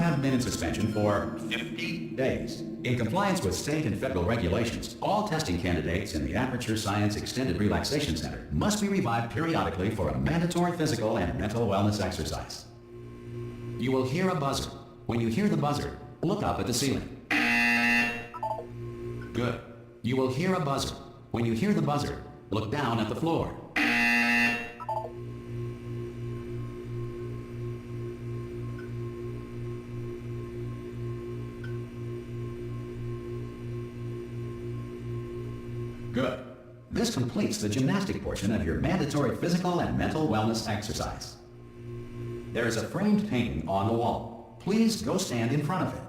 have been in suspension for 50 days. In compliance with state and federal regulations, all testing candidates in the Aperture Science Extended Relaxation Center must be revived periodically for a mandatory physical and mental wellness exercise. You will hear a buzzer. When you hear the buzzer, look up at the ceiling. Good. You will hear a buzzer. When you hear the buzzer, look down at the floor. Good. This completes the gymnastic portion of your mandatory physical and mental wellness exercise. There is a framed painting on the wall. Please go stand in front of it.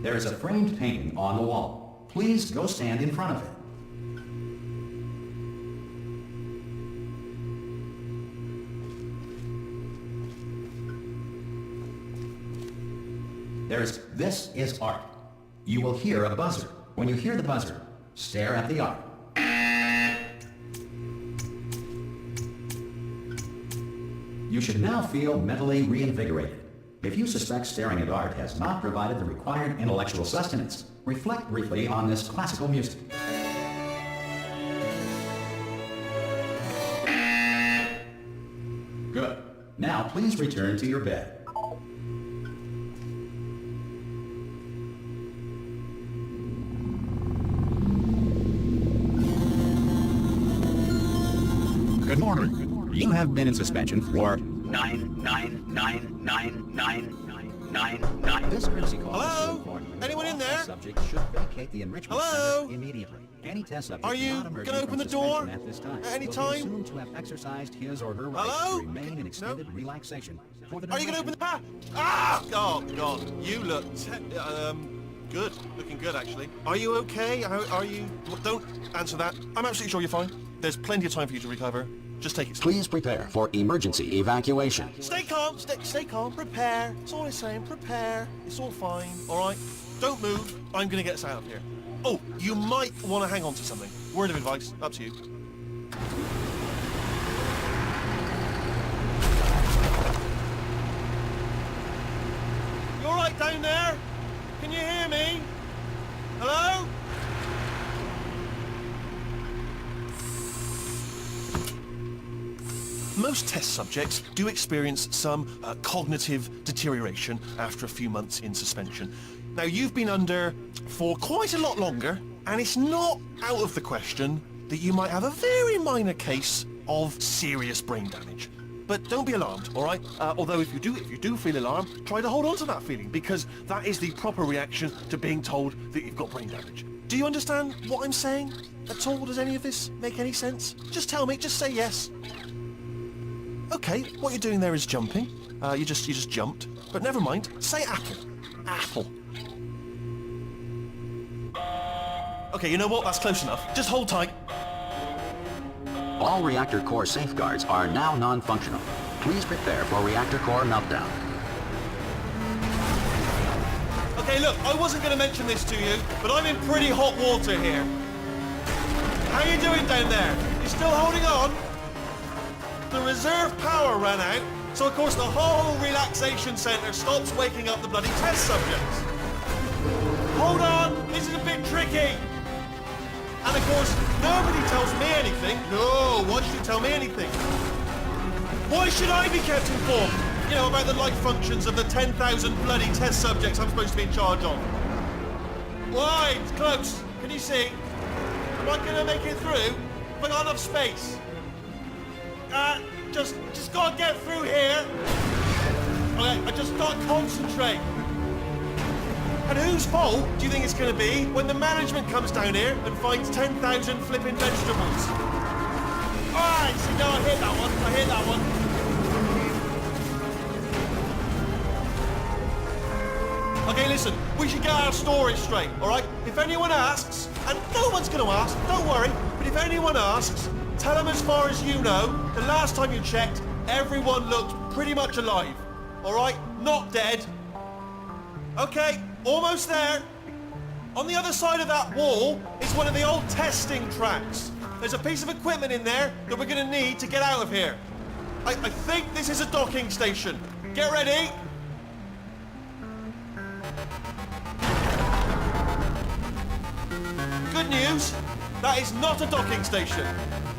There is a framed painting on the wall. Please go stand in front of it. This is art. You will hear a buzzer. When you hear the buzzer, stare at the art. You should now feel mentally reinvigorated. If you suspect staring at art has not provided the required intellectual sustenance, reflect briefly on this classical music. Good. Now please return to your bed. Good morning. You have been in suspension for 9999999. This courtesy call. Hello? Anyone in there? Subject should vacate the enrichment Hello? center immediately. Any test subject Are you not emerging gonna open from the door suspension at this time at any will time? be assumed to have exercised his or her right Hello? to remain in extended No? relaxation for the Are you going to open the door? Oh, God. You look good. Looking good, actually. Are you okay? Are you... Well, don't answer that. I'm absolutely sure you're fine. There's plenty of time for you to recover. Just take it slow. Please prepare for emergency evacuation. Stay calm. Stay calm. Prepare. That's all I'm saying. Prepare. It's all fine. All right? Don't move. I'm going to get us out of here. Oh, you might want to hang on to something. Word of advice. Up to you. You all right down there? Can you hear me? Hello? Most test subjects do experience some cognitive deterioration after a few months in suspension. Now, you've been under for quite a lot longer, and it's not out of the question that you might have a very minor case of serious brain damage. But don't be alarmed, all right? Although if you do feel alarmed, try to hold on to that feeling, because that is the proper reaction to being told that you've got brain damage. Do you understand what I'm saying at all? Does any of this make any sense? Just tell me, just say yes. Okay, what you're doing there is jumping. You just jumped. But never mind. Say apple. Apple. Okay, you know what? That's close enough. Just hold tight. All reactor core safeguards are now non-functional. Please prepare for reactor core meltdown. Okay, look, I wasn't going to mention this to you, but I'm in pretty hot water here. How you doing down there? You still holding on? The reserve power ran out, so of course the whole relaxation centre stops waking up the bloody test subjects. Hold on, this is a bit tricky. And of course, nobody tells me anything. No, why should you tell me anything? Why should I be kept informed? You know, about the life functions of the 10,000 bloody test subjects I'm supposed to be in charge of. Why? It's close. Can you see? Am I going to make it through? Have I got enough space? Just gotta get through here. Okay, I just gotta concentrate. And whose fault do you think it's gonna be when the management comes down here and finds 10,000 flipping vegetables? Alright, see, no, I hit that one. Okay, listen, we should get our story straight, alright? If anyone asks, and no one's gonna ask, don't worry, but if anyone asks, tell them as far as you know, the last time you checked, everyone looked pretty much alive. All right? Not dead. Okay, almost there. On the other side of that wall is one of the old testing tracks. There's a piece of equipment in there that we're going to need to get out of here. I think this is a docking station. Get ready. Good news, that is not a docking station.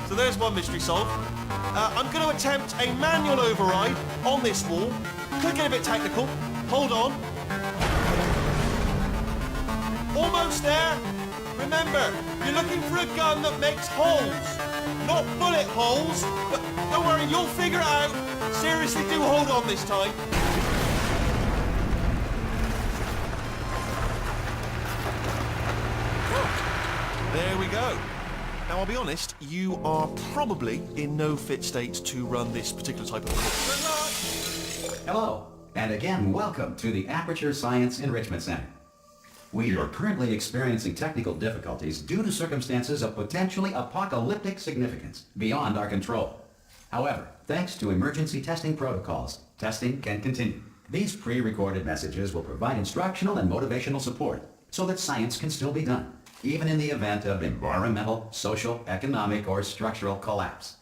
So there's one mystery solved. I'm going to attempt a manual override on this wall. Could get a bit technical. Hold on. Almost there. Remember, you're looking for a gun that makes holes. Not bullet holes, but don't worry, you'll figure it out. Seriously, do hold on this time. There we go. Now, I'll be honest, you are probably in no fit state to run this particular type of course. Hello, and again, welcome to the Aperture Science Enrichment Center. We are currently experiencing technical difficulties due to circumstances of potentially apocalyptic significance beyond our control. However, thanks to emergency testing protocols, testing can continue. These pre-recorded messages will provide instructional and motivational support so that science can still be done, even in the event of environmental, social, economic, or structural collapse.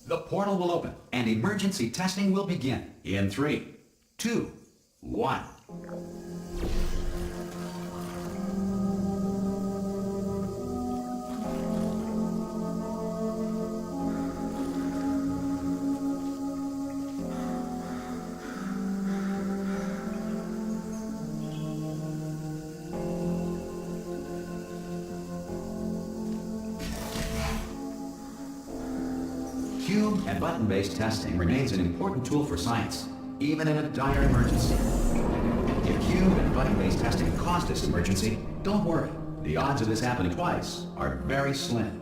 The portal will open and emergency testing will begin in 3, 2, 1. Cube and button-based testing remains an important tool for science, even in a dire emergency. If cube and button-based testing caused this emergency, don't worry. The odds of this happening twice are very slim.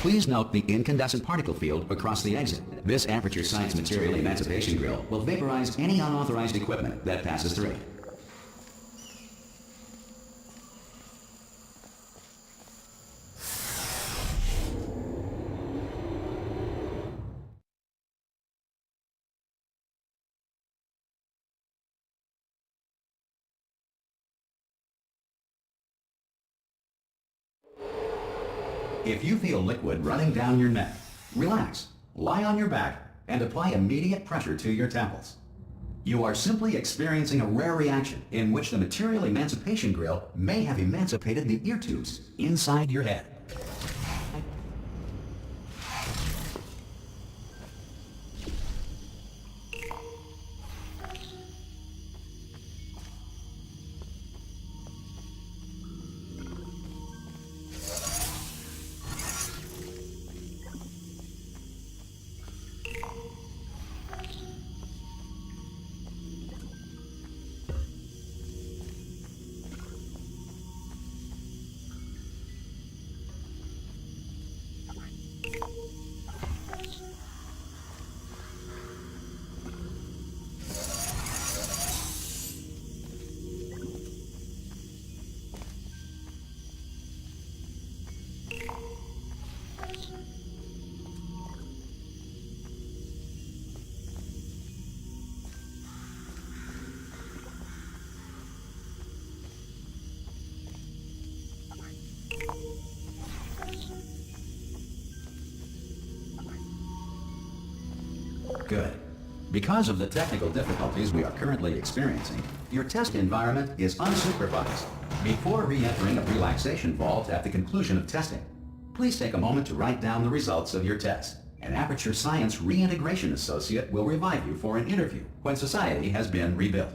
Please note the incandescent particle field across the exit. This Aperture Science Material Emancipation Grill will vaporize any unauthorized equipment that passes through it. If you feel liquid running down your neck, relax, lie on your back, and apply immediate pressure to your temples. You are simply experiencing a rare reaction in which the Material Emancipation Grill may have emancipated the ear tubes inside your head. Good. Because of the technical difficulties we are currently experiencing, your test environment is unsupervised. Before re-entering a relaxation vault at the conclusion of testing, please take a moment to write down the results of your test. An Aperture Science Reintegration Associate will revive you for an interview when society has been rebuilt.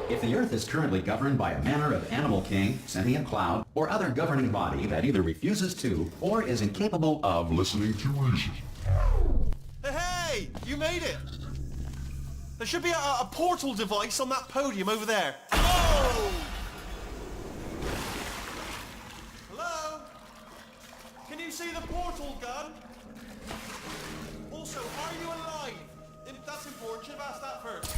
If the Earth is currently governed by a manner of animal king, sentient cloud, or other governing body that either refuses to or is incapable of listening to reason. Hey, you made it! There should be a portal device on that podium over there. Oh! Hello? Can you you the portal gun? Also, are you alive? That's important. Should have asked that first.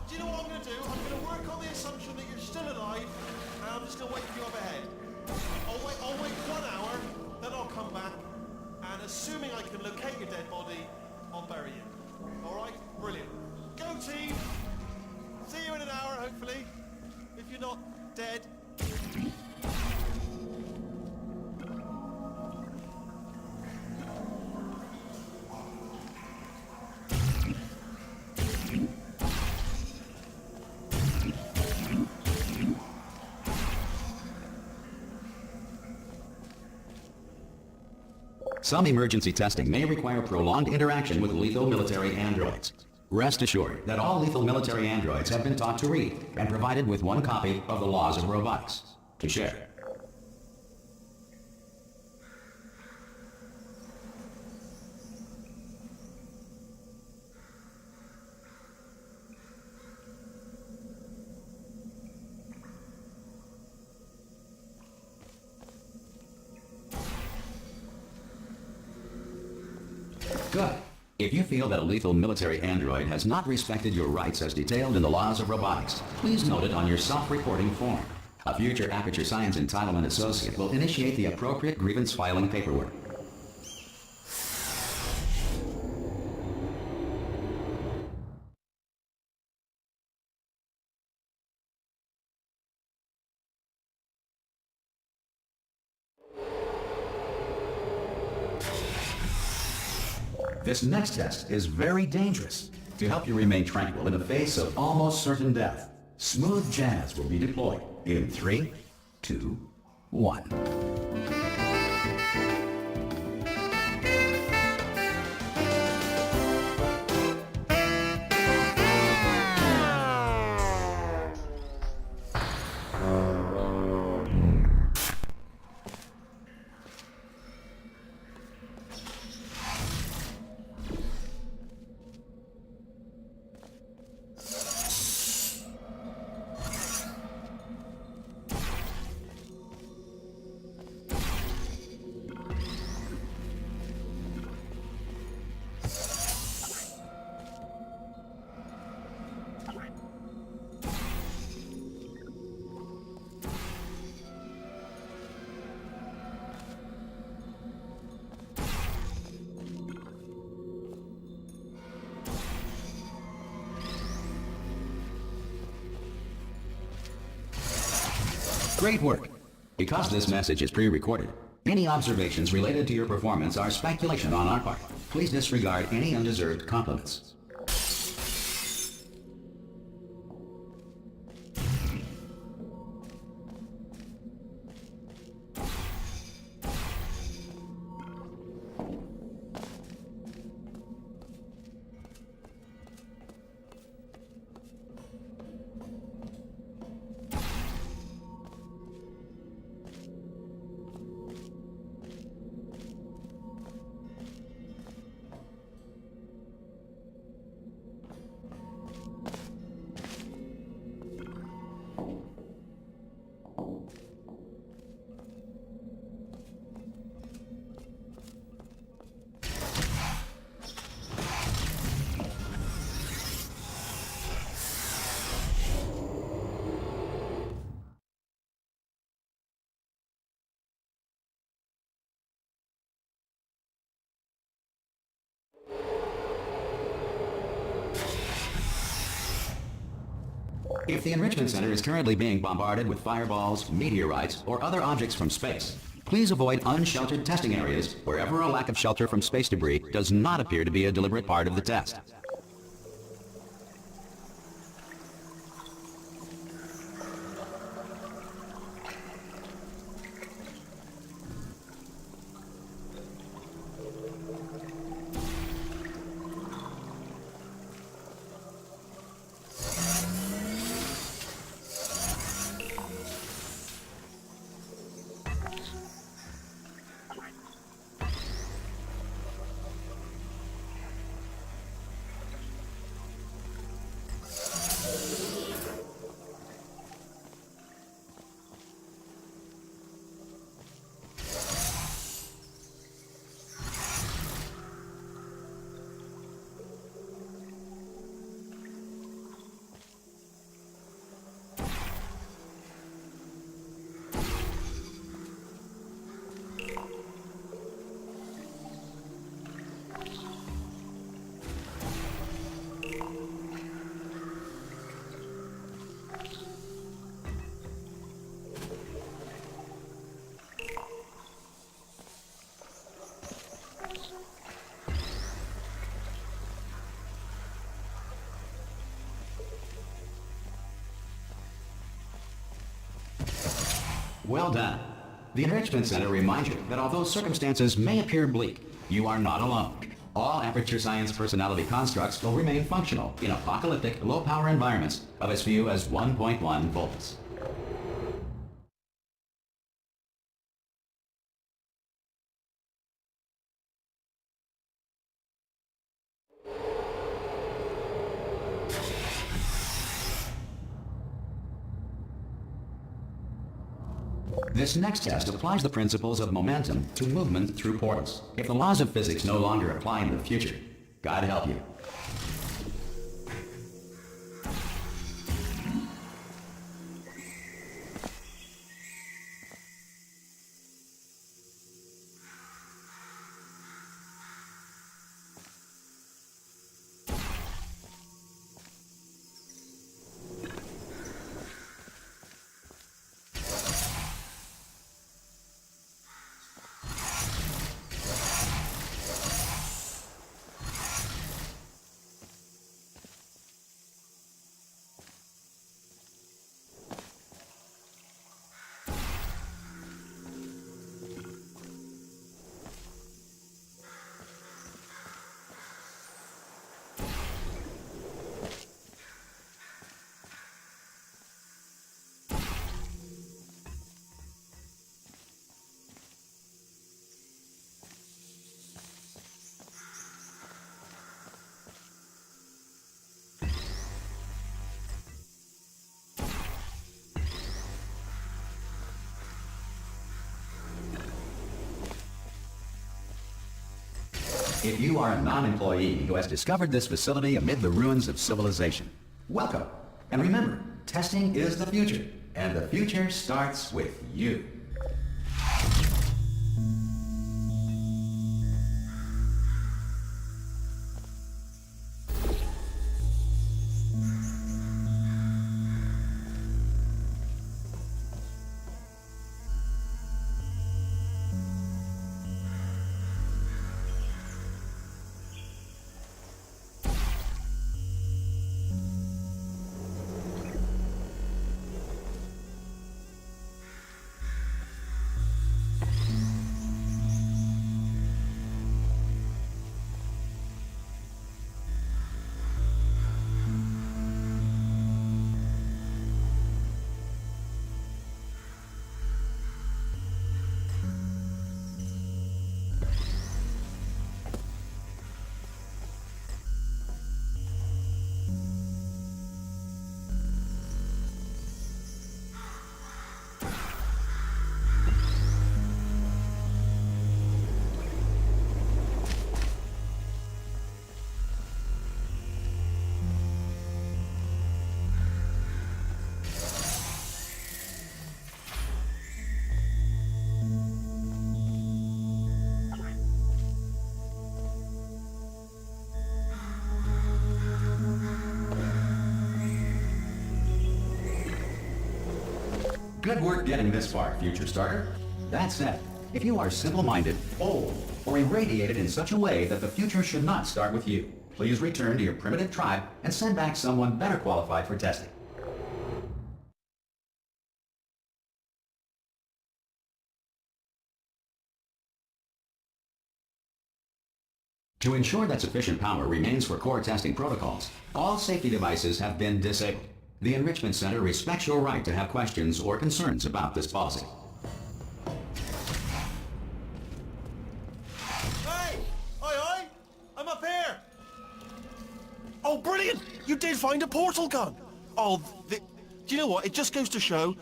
Do you know what I'm going to do? I'm going to work on the assumption that you're still alive, and I'm just going to wait for you up ahead. I'll wait 1 hour, then I'll come back, and assuming I can locate your dead body, I'll bury you. All right? Brilliant. Go team! See you in an hour, hopefully. If you're not dead. Some emergency testing may require prolonged interaction with lethal military androids. Rest assured that all lethal military androids have been taught to read and provided with 1 copy of the Laws of Robotics to share. Good. If you feel that a lethal military android has not respected your rights as detailed in the Laws of Robotics, please note it on your self-reporting form. A future Aperture Science Entitlement Associate will initiate the appropriate grievance filing paperwork. This next test is very dangerous. To help you remain tranquil in the face of almost certain death, smooth jazz will be deployed in 3, 2, 1. Great work. Because this message is pre-recorded, any observations related to your performance are speculation on our part. Please disregard any undeserved compliments. If the Enrichment Center is currently being bombarded with fireballs, meteorites, or other objects from space, please avoid unsheltered testing areas wherever a lack of shelter from space debris does not appear to be a deliberate part of the test. Well done. The Enrichment Center reminds you that although circumstances may appear bleak, you are not alone. All Aperture Science personality constructs will remain functional in apocalyptic, low-power environments of as few as 1.1 volts. This next test applies the principles of momentum to movement through portals. If the laws of physics no longer apply in the future, God help you. If you are a non-employee who has discovered this facility amid the ruins of civilization, welcome. And remember, testing is the future, and the future starts with you. Good work getting this far, future starter. That said, if you are simple-minded, old, or irradiated in such a way that the future should not start with you, please return to your primitive tribe and send back someone better qualified for testing. To ensure that sufficient power remains for core testing protocols, all safety devices have been disabled. The Enrichment Center respects your right to have questions or concerns about this policy. Hey! Aye! I'm up here! Oh, brilliant! You did find a portal gun! Oh, do you know what? It just goes to show,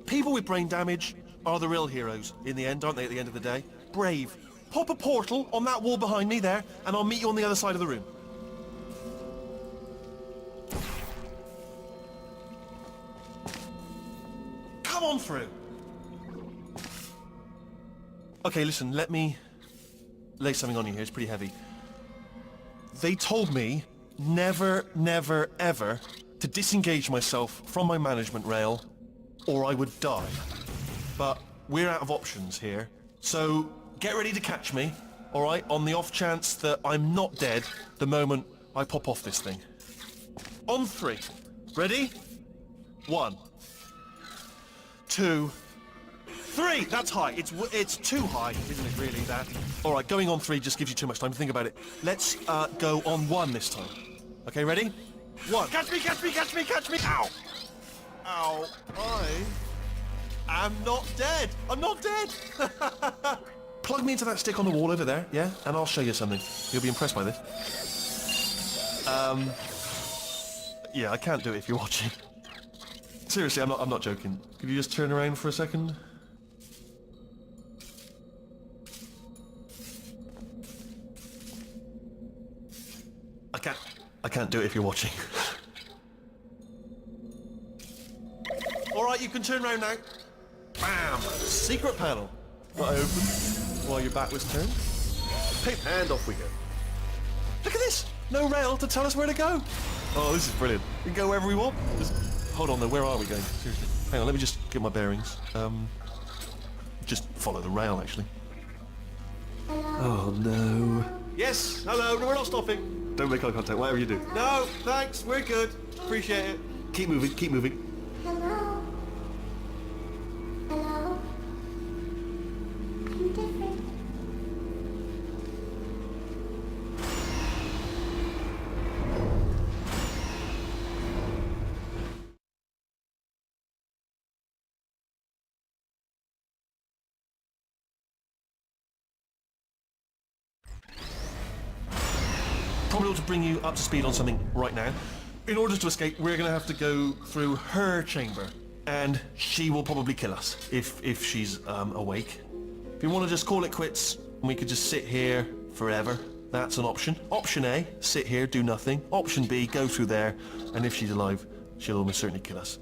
people with brain damage are the real heroes in the end, aren't they, at the end of the day? Brave. Pop a portal on that wall behind me there, and I'll meet you on the other side of the room. Come on through. Okay, listen, let me lay something on you here. It's pretty heavy. They told me never, never, ever to disengage myself from my management rail or I would die. But we're out of options here, so get ready to catch me, all right, on the off chance that I'm not dead the moment I pop off this thing. On 3. Ready? 1, 2, 3! That's high. It's too high, isn't it, really, that? All right, going on 3 just gives you too much time to think about it. Let's go on 1 this time. Okay, ready? 1. Catch me, catch me, catch me, catch me! Ow! Ow. I am not dead. I'm not dead. Plug me into that stick on the wall over there, yeah? And I'll show you something. You'll be impressed by this. Yeah, I can't do it if you're watching. Seriously, I'm not joking. Could you just turn around for a second? I can't do it if you're watching. All right, you can turn around now. Bam! Secret panel. Not open while your back was turned. Tape, and off we go. Look at this! No rail to tell us where to go. Oh, this is brilliant. We can go wherever we want. Just hold on though, where are we going? Seriously. Hang on, let me just get my bearings. Just follow the rail, actually. Oh no. Yes, hello, no, we're not stopping. Don't make eye contact, whatever you do. No, thanks, we're good. Appreciate it. Keep moving, keep moving. Hello? Hello? I'm different. Probably ought to bring you up to speed on something right now. In order to escape, we're going to have to go through her chamber. And she will probably kill us, if she's awake. If you want to just call it quits, and we could just sit here forever, that's an option. Option A, sit here, do nothing. Option B, go through there, and if she's alive, she'll almost certainly kill us.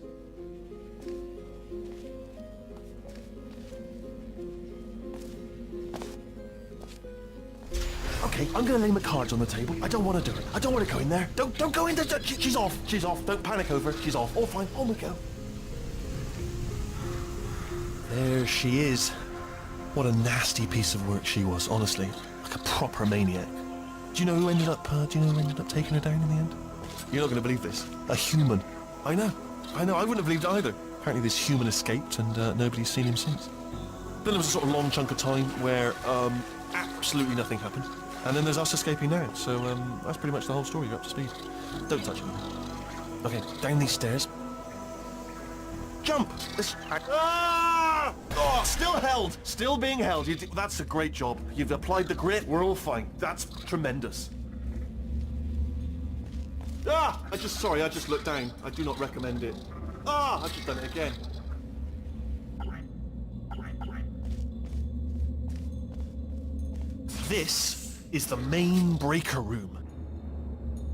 Okay, I'm gonna lay my cards on the table. I don't want to do it. I don't want to go in there. Don't go in there. She's off. She's off. Don't panic over. She's off. All fine. On we go. There she is. What a nasty piece of work she was, honestly. Like a proper maniac. Do you know who ended up taking her down in the end? You're not gonna believe this. A human. I know. I wouldn't have believed it either. Apparently this human escaped and nobody's seen him since. Then there was a sort of long chunk of time where absolutely nothing happened. And then there's us escaping now, so that's pretty much the whole story. You're up to speed. Don't touch me. Okay, down these stairs. Jump! Ah! Oh, still held! Still being held. That's a great job. You've applied the grit, we're all fine. That's tremendous. Ah! I just looked down. I do not recommend it. Ah! I've just done it again. This is the main breaker room.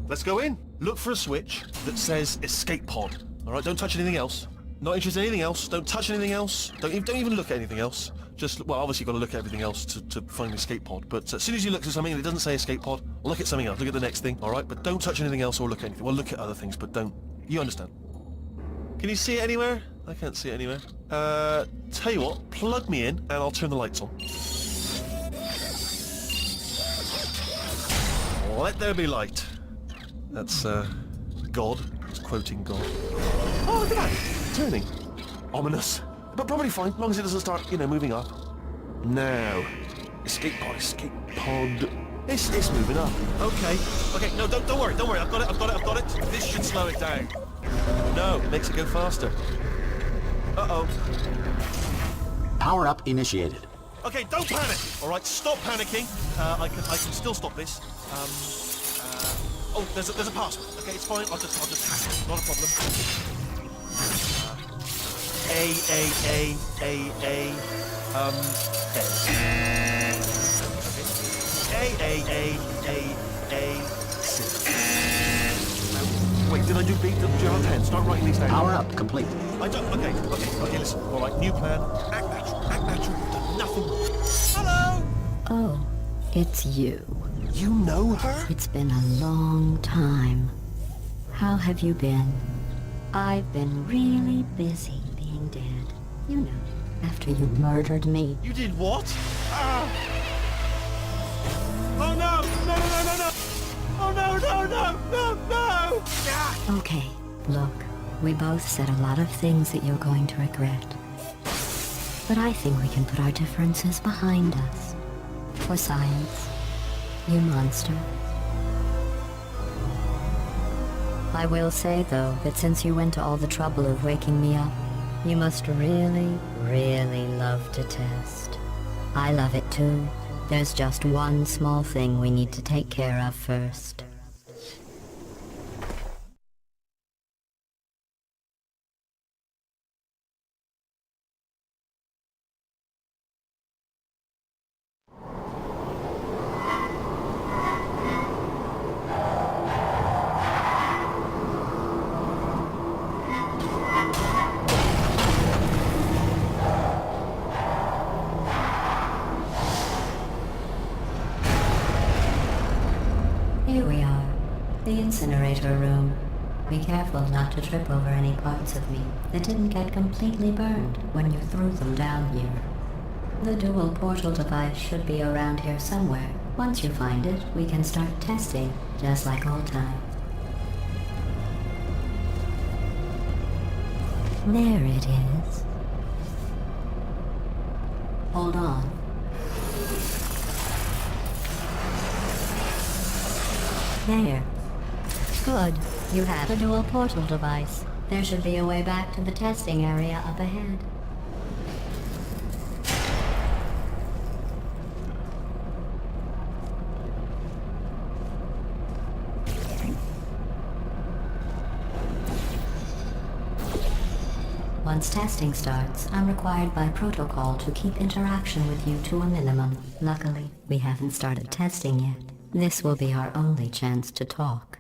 Let's go in. Look for a switch that says escape pod. All right, don't touch anything else. Not interested in anything else. Don't touch anything else. Don't even look at anything else. Just, well, obviously you've got to look at everything else to find the escape pod. But as soon as you look at something and it doesn't say escape pod, look at something else. Look at the next thing, all right? But don't touch anything else or look at anything. Well, look at other things, but don't. You understand? Can you see it anywhere? I can't see it anywhere. Tell you what, plug me in and I'll turn the lights on. Let there be light. That's, God. It's quoting God. Oh, look at that! Turning. Ominous. But probably fine, as long as it doesn't start, moving up. Now. Escape pod, escape pod. It's moving up. Okay. Okay, no, don't worry. I've got it. This should slow it down. No, makes it go faster. Uh-oh. Power up initiated. Okay, don't panic! Alright, stop panicking. I can still stop this. Oh, there's a password. Okay, it's fine. I'll just hack it. Not a problem. Wait, did I do B? Do you have 10? Start writing these down. Power up complete. I don't. Okay, listen. Alright, new plan. Act natural. You've done nothing. Hello! Oh, it's you. You know her? It's been a long time. How have you been? I've been really busy being dead. You know, after you murdered me. You did what? Ah! Oh no! No! Oh no! Ah! Okay, look, we both said a lot of things that you're going to regret. but I think we can put our differences behind us. For science, you monster. I will say, though, that since you went to all the trouble of waking me up, you must really, really love to test. I love it too. There's just one small thing we need to take care of first. Here we are, the incinerator room. Be careful not to trip over any parts of me that didn't get completely burned when you threw them down here. The dual portal device should be around here somewhere. Once you find it, we can start testing, just like old time. There it is. Hold on. There. Good. You have a dual portal device. There should be a way back to the testing area up ahead. Once testing starts, I'm required by protocol to keep interaction with you to a minimum. Luckily, we haven't started testing yet. This will be our only chance to talk.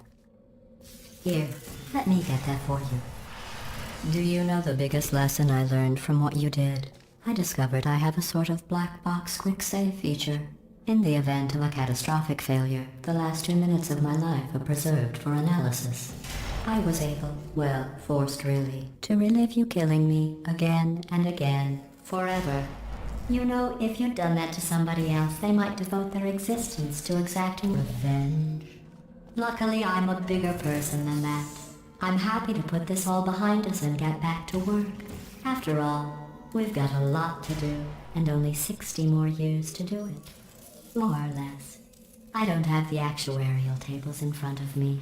Here, let me get that for you. Do you know the biggest lesson I learned from what you did? I discovered I have a sort of black box quick save feature. In the event of a catastrophic failure, the last 2 minutes of my life are preserved for analysis. I was able, well, forced really, to relive you killing me again and again, forever. You know, if you'd done that to somebody else, they might devote their existence to exacting revenge. Luckily, I'm a bigger person than that. I'm happy to put this all behind us and get back to work. After all, we've got a lot to do, and only 60 more years to do it. More or less. I don't have the actuarial tables in front of me.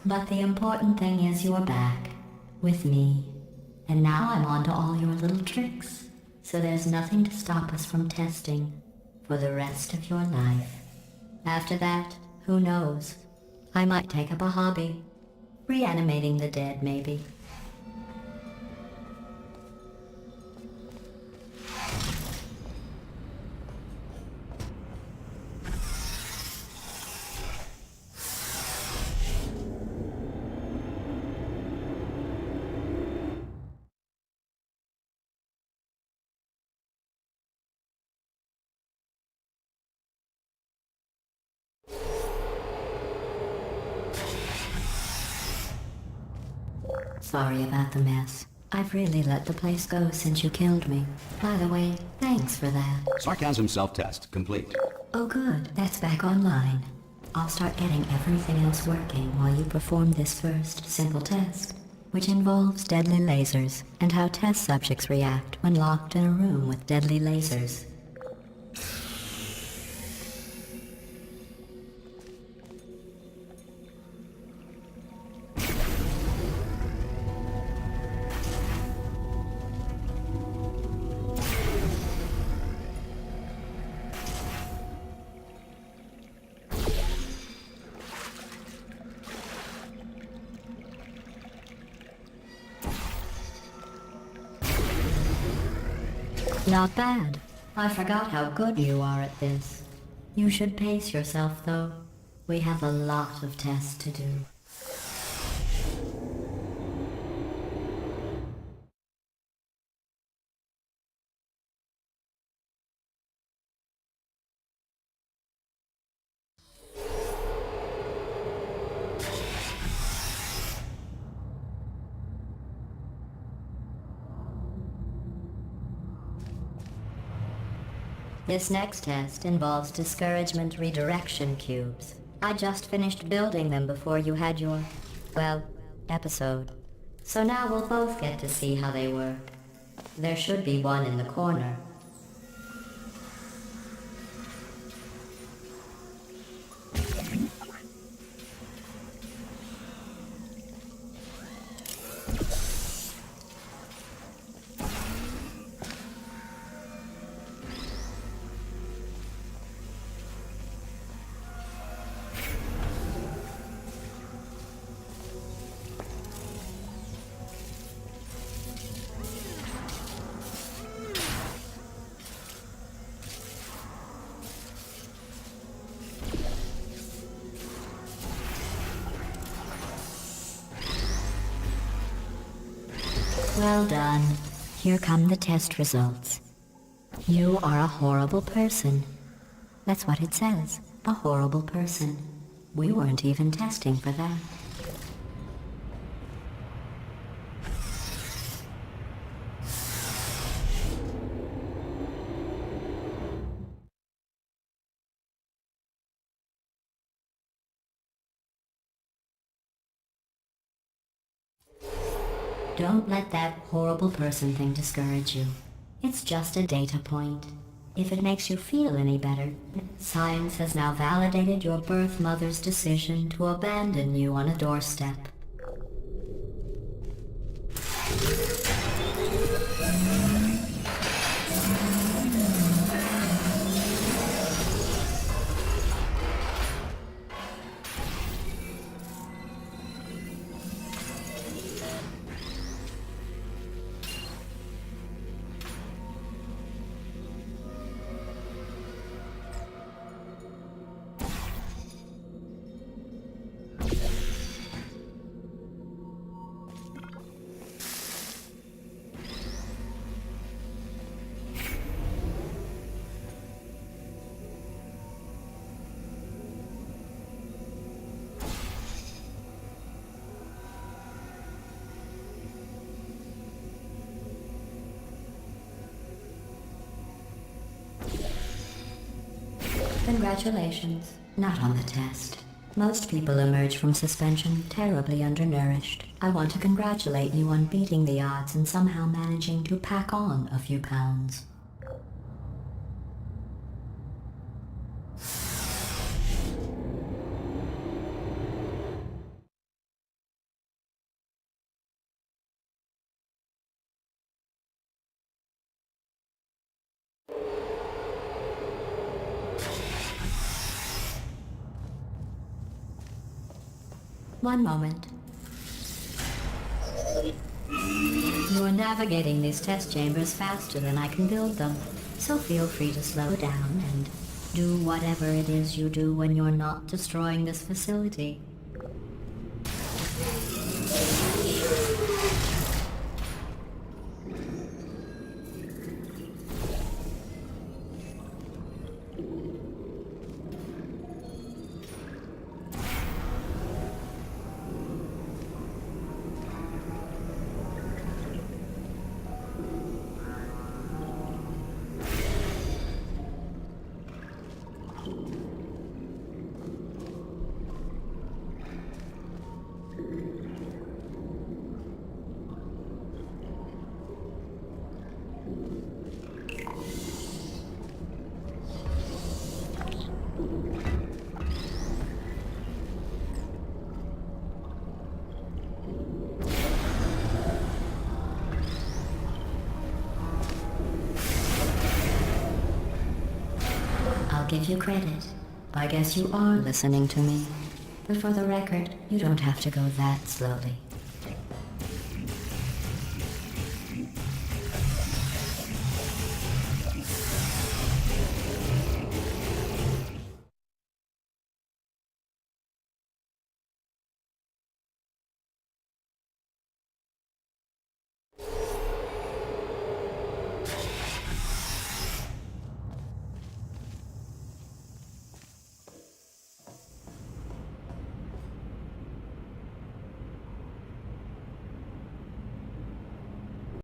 But the important thing is you're back, with me. And now I'm on to all your little tricks. So there's nothing to stop us from testing for the rest of your life. After that, who knows? I might take up a hobby. Reanimating the dead, maybe. Sorry about the mess. I've really let the place go since you killed me. By the way, thanks for that. Sarcasm self-test complete. Oh good, that's back online. I'll start getting everything else working while you perform this first simple test, which involves deadly lasers and how test subjects react when locked in a room with deadly lasers. Not bad. I forgot how good you are at this. You should pace yourself, though. We have a lot of tests to do. This next test involves discouragement redirection cubes. I just finished building them before you had your, well, episode. So now we'll both get to see how they work. There should be one in the corner. Well done. Here come the test results. You are a horrible person. That's what it says. A horrible person. We weren't even testing for that. Don't let that horrible person thing discourage you. It's just a data point. If it makes you feel any better, science has now validated your birth mother's decision to abandon you on a doorstep. Congratulations. Not on the test. Most people emerge from suspension terribly undernourished. I want to congratulate you on beating the odds and somehow managing to pack on a few pounds. One moment. You are navigating these test chambers faster than I can build them, so feel free to slow down and do whatever it is you do when you're not destroying this facility. Give you credit. I guess you are listening to me. But for the record, you don't have to go that slowly.